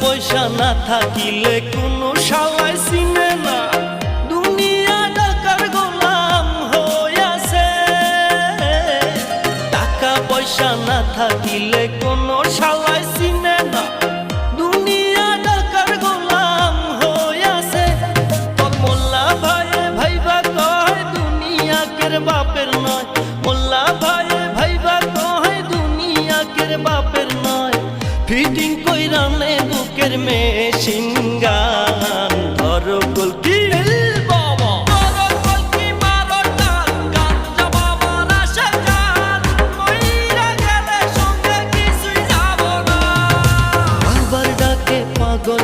পয়সা না থাকিলে কোনো শালাই চিনে না, দুনিয়া টাকার গোলাম হইয়াছে। টাকা পয়সা না থাকিলে কোনো শালাই চিনে না, দুনিয়া টাকার গোলাম হইয়াছে। তোর মোল্লা ভাইয়ে ভাইবা কয় দুনিয়া কের বাপের নয়, মোল্লা ভাইয়ে ভাইবা কয় দুনিয়া কের বাপের নয়। ফিটিং কইরা নে বুকের মেশিন গান, ধরো কলকি বাবা, ধরো কলকি মারো টান, গাঞ্জা বাবার আশা জান, মইরা গেলে সঙ্গে কিছুই যাব না। বাবার ডাকে পাগল